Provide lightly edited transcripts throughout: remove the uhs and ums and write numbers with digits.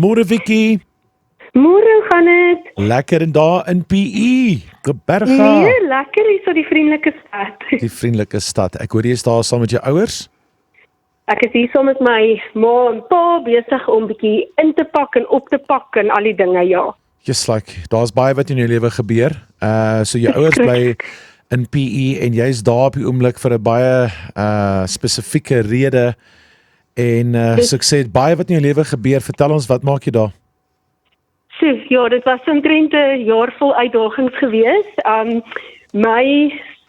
Môre Vicky, Môre, hoe gaan dit? lekker en daar in PE, Geberga, Nee, lekker hier so die vriendelike stad. die vriendelike stad. Ek hoor jy is daar saam met jou ouers? Ek is hier saam met my ma en pa besig om bietjie in te pak en op te pak en al die dinge, ja. Just like, daar's baie wat in jou lewe gebeur. So jou ouers bly in PE en jy's daar op die oomblik vir 'n baie spesifieke rede. En so ek sê, baie wat in jou lewe gebeur. Vertel ons, wat maak jy daar? So, ja, dit was omtrent 'n jaar vol uitdagings gewees.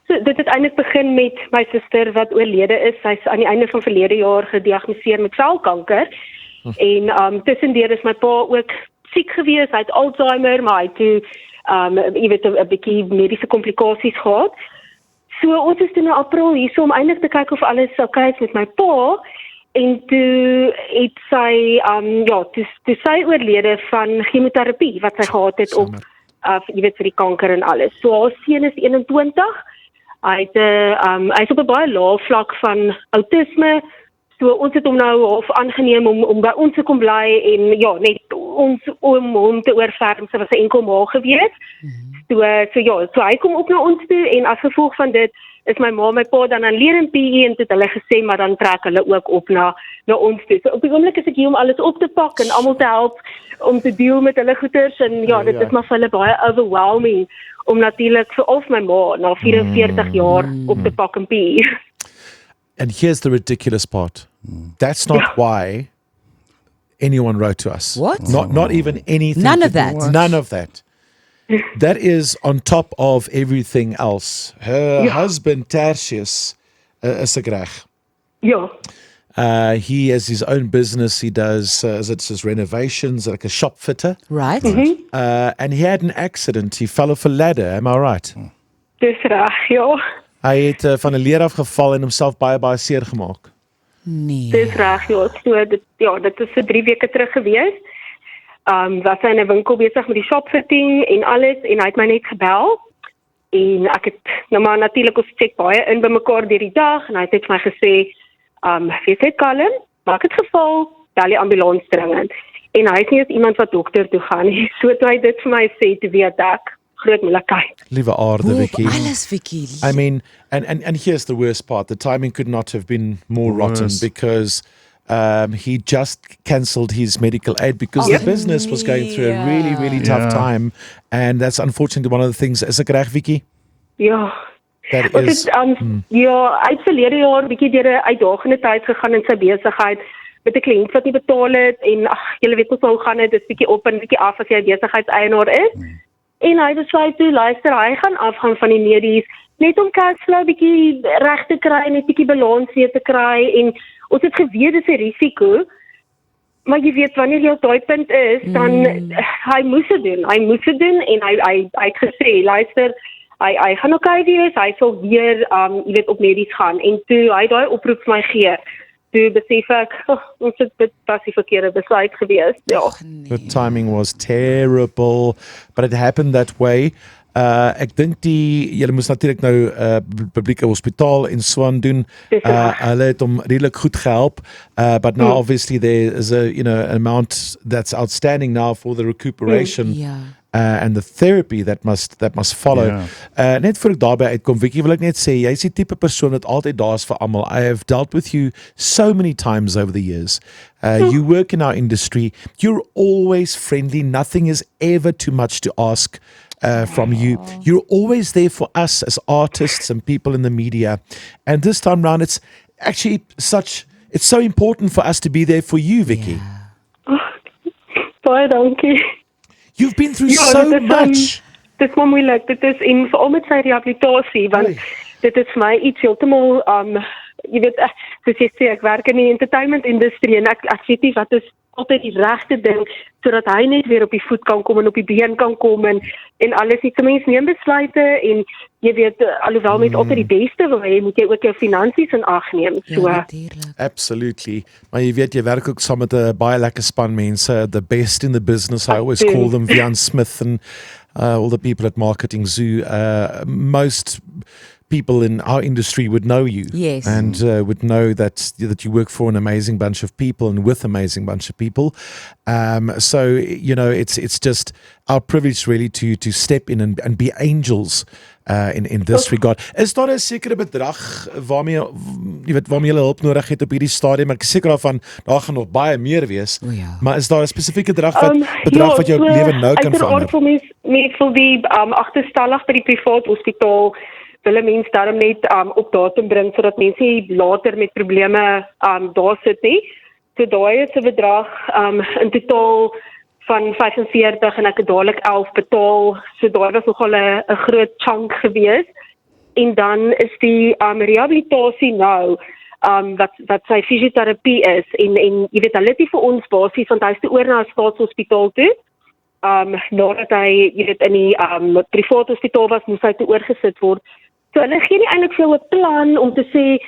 Dit het eintlik begin met my suster wat oorlede is. Sy's aan die einde van verlede jaar gediagnoseer met selkanker. En tussendeur is my pa ook siek gewees. Hy het Alzheimer, maar hy het toe jy weet 'n bietjie mediese komplikasies gehad. So ons is toe in April hier om eintlik te kyk of alles oukei is met my pa. En toe het sy toe sy oorlede van chemoterapie wat sy gehad het op jy weet vir die kanker en alles. So haar seun is 21. Hy's op 'n baie lae vlak van autisme. So ons het hom nou half aangeneem om by ons te kom bly en ja, net ons om hom te oorferm. Sy was 'n enkel ma gewees. So hy kom ook na ons toe en as gevolg van dit is my ma en my pa dan aan leer in PE en het hulle gesê maar dan trek hulle ook op na ons toe. So op die oomblik is ek hier om alles op te pak en almal te help om te deel met hulle goeders en ja, dit is maar vir hulle baie overwhelming om natuurlik vir of my ma na 44 jaar op te pak in PE. And here's the ridiculous part. That's not why anyone wrote to us. What? Not even anything. None of to do- that. None of that. That is on top of everything else. Her husband, Tertius, is 'n greg. Ja. He has his own business. He does his renovations, like a shop fitter. Right? And he had an accident. He fell off a ladder. Am I right? Dis reg, ja. Hy het van 'n leer afgeval en homself baie seer gemaak. Nee. Dis reg, ja. So dit is so 3 weke terug gewees. Was hy in 'n winkel besig met die shopfitting en alles en hy het my net gebel. En ek het nou maar natuurlik ons check baie in by mekaar deur die dag en hy het net vir my gesê, wees net kalm, maak dit geval, bel die ambulans dringend. En hy is nie eens iemand wat dokter toe gaan nie. So toe hy dit vir my sê, toe weet ek groot moeilikheid. Liewe aarde, Vicky. Alles, Vicky. I mean, and here's the worst part. The timing could not have been more rotten because he just cancelled his medical aid because the business was going through a really tough time. And that's unfortunately one of the things. Is ek reg, Vicky? Ja. That Ons is... het hy het verlede jaar bietjie deur 'n uitdagende tyd gegaan in sy besigheid met 'n kliënt wat nie betaal het en julle weet hoe gaan dit, dis bietjie op en bietjie af as jy 'n besigheidseienaar is. En hy besluit toe, luister, hy gaan afgaan van die medies net om cashflow bietjie reg te kry en net bietjie balans weer te kry en ons het geweet dis 'n risiko. Maar jy weet wanneer jy op daai punt is, dan hy moes dit doen en hy het gesê, luister, hy gaan okay wees, hy sal weer jy weet op medies gaan en toe hy daai oproep vir my gee. Toe besef ek, dit was die verkeerde besluit gewees. Ja. The timing was terrible, but it happened that way. Ek dink julle moes natuurlik nou publieke hospitaal in Swan doen. Hulle het hom redelik goed gehelp, but now obviously there is an amount that's outstanding now for the recuperation. And the therapy that must follow. Net voor ek daarby uitkom, Vicky, wil ek net sê, jy is die tipe persoon wat altyd daar is vir almal. I have dealt with you so many times over the years. You work in our industry. You're always friendly. Nothing is ever too much to ask from you. You're always there for us as artists and people in the media. And this time round, it's actually it's so important for us to be there for you, Vicky. Baie dankie. You've been through so much. Dit is maar moeilik. Dit is en veral met sy rehabilitasie want dit is vir my iets heeltemal jy weet soos jy sê ek werk in die entertainment industrie en ek weet nie wat is altyd die regte ding sodat hy net weer op die voet kan kom en op die been kan kom en alles iets. Mense neem besluite en jy weet alhoewel mens altyd die beste wil hê, moet jy ook jou finansies in ag neem. So Absolutely. Maar jy weet jy werk ook saam met 'n baie lekker span mense, the best in the business. I always call them Vian Smith and all the people at Marketing Zoo. Most people in our industry would know you. Yes. And would know that you work for an amazing bunch of people and with amazing bunch of people. So, you know, it's just our privilege really to step in and be angels in this regard. Is daar 'n sekere bedrag waarmee julle hulp nodig het op hierdie stadium? Ek is seker daarvan daar gaan nog baie meer wees. Ja. Maar is daar 'n spesifieke bedrag wat jou lewe nou kan verander? Uiteraard vir mens vir die agterstallig by die privaat hospitaal wil 'n mens daarom net op datum bring sodat mense later met probleme daar sit nie. So daai is 'n bedrag in totaal van 45 en ek het dadelik 11 betaal. So daai was nogal 'n groot chunk gewees. En dan is die rehabilitasie nou wat sy fisioterapie is en jy weet hulle het nie vir ons basies want hy's toe oor na 'n staatshospitaal toe. Nadat hy jy weet in die privaat hospitaal was, moes hy toe oorgesit word. So hulle gee nie eintlik vir 'n plan om te sê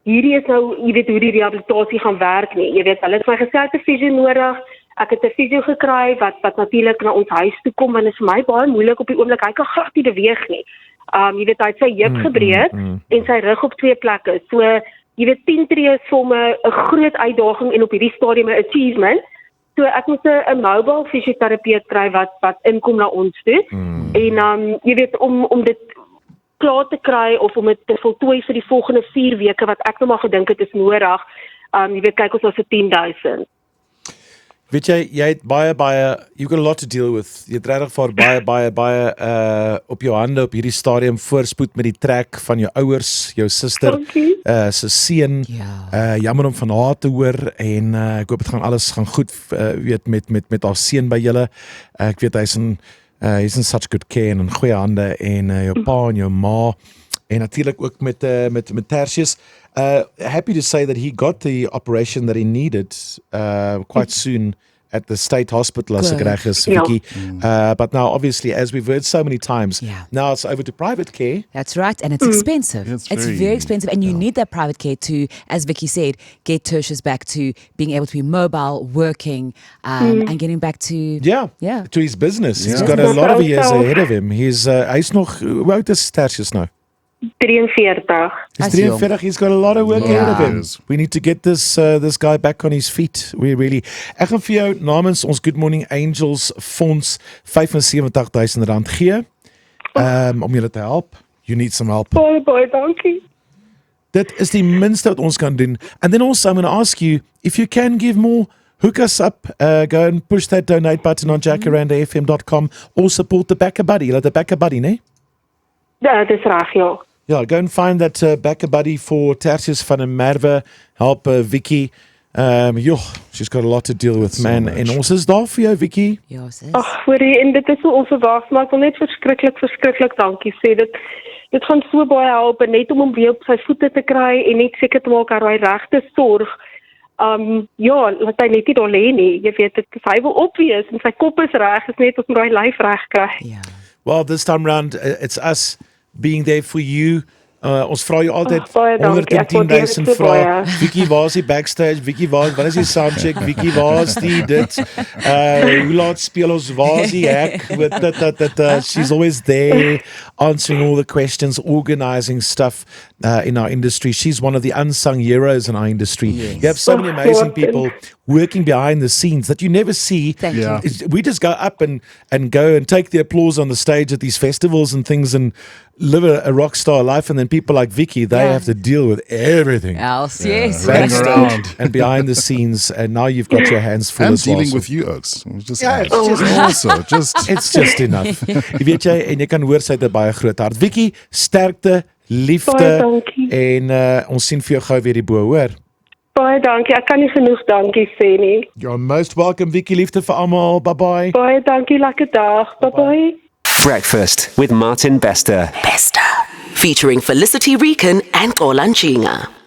hierdie is nou, jy weet hoe die rehabilitasie gaan werk nie. Jy weet, hulle het my gesê ek het 'n fisio nodig. Ek het 'n fisio gekry wat natuurlik na ons huis toe kom en dit is vir my baie moeilik op die oomblik. Hy kan glad nie beweeg nie. Jy weet hy het sy heup gebreek en sy rug op 2 plekke. So jy weet 10 tree is vir hom 'n groot uitdaging en op hierdie stadium 'n achievement. So ek moet 'n mobile fisioterapeut kry wat inkom na ons toe. En jy weet om dit klaar te kry of om dit te voltooi vir die volgende 4 weke wat ek nou maar gedink het is nodig. Jy weet kyk ons na so 10,000. Weet jy het baie you've got a lot to deal with. Jy het regtig vir baie op jou hande op hierdie stadium voorspoed met die trek van jou ouers, jou suster, se seun. Jammer om van haar te hoor en ek hoop alles gaan goed weet met haar seun by julle. Ek weet hy's in such good care en in goeie hande en jou pa en jou ma en natuurlik ook met Tertius. Happy to say that he got the operation that he needed quite soon at the state hospital as ek reg is, Vicky. But now obviously as we've heard so many times, now it's over to private care. That's right, and it's expensive. It's very expensive, and you need that private care to, as Vicky said, get Tertius back to being able to be mobile, working, and getting back to to his business. He's got a lot of years ahead of him. Hy's nog, hoe oud is Tertius nou? 43. He's 43. He's got a lot of work ahead of him. We need to get this guy back on his feet. We really. Ek gaan vir jou namens ons Good Morning Angels fonds R75,000 gee om julle te help. You need some help. Baie dankie. Dit is die minste wat ons kan doen. And then also I'm going to ask you if you can give more. Hook us up, go and push that donate button on jacarandafm.com or support the Backer Buddy. Julle het 'n Backer Buddy, né? Ja, dis reg, ja. Yeah, go and find that Backer Buddy for Tertius van der Merwe. Help Vicky. She's got a lot to deal with, man. En ons is daar vir jou, Vicky. Ja, sis. Ag, hoorie, en dit is so onverwags, maar ek wil net verskriklik dankie sê. Dit gaan so baie help en net om hom weer op sy voete te kry en net seker te maak hy regte sorg. Laat hy net nie daar lê nie. Jy weet, hy wil opwees en sy kop is reg, is net om daai lyf reg kry. Ja. Well, this time round, it's us being there for you. Ons vra jou altyd baie dankie. 110,000 Ek waardeer dit so vrae. baie. Vicky, waar is die backstage? Vicky, wat is die soundcheck? Vicky, waar is die dit? Hoe laat speel ons? Waar is die hek? She's always there answering all the questions, organizing stuff in our industry. She's one of the unsung heroes in our industry. Yes. You have so many amazing people working behind the scenes that you never see. Thank you. We just go up and go and take the applause on the stage at these festivals and things and live a rock star life, and then people like Vicky, they have to deal with everything Else, yes. backstage and behind the scenes, and now you've got your hands full And as well. dealing So with you, Oaks. Just it's just enough. Jy weet jy, en jy kan hoor sy het 'n baie groot hart. Vicky, sterkte, liefde Baie dankie. en ons sien vir jou gou weer die bo, hoor. Baie dankie. Ek kan nie genoeg dankie sê nie. You're most welcome, Vicky. Liefde vir almal. Bye bye. Baie dankie. Lekker dag. Bye-bye. Breakfast with Martin Bester. Featuring Felicity Rican and Kolan Chinga.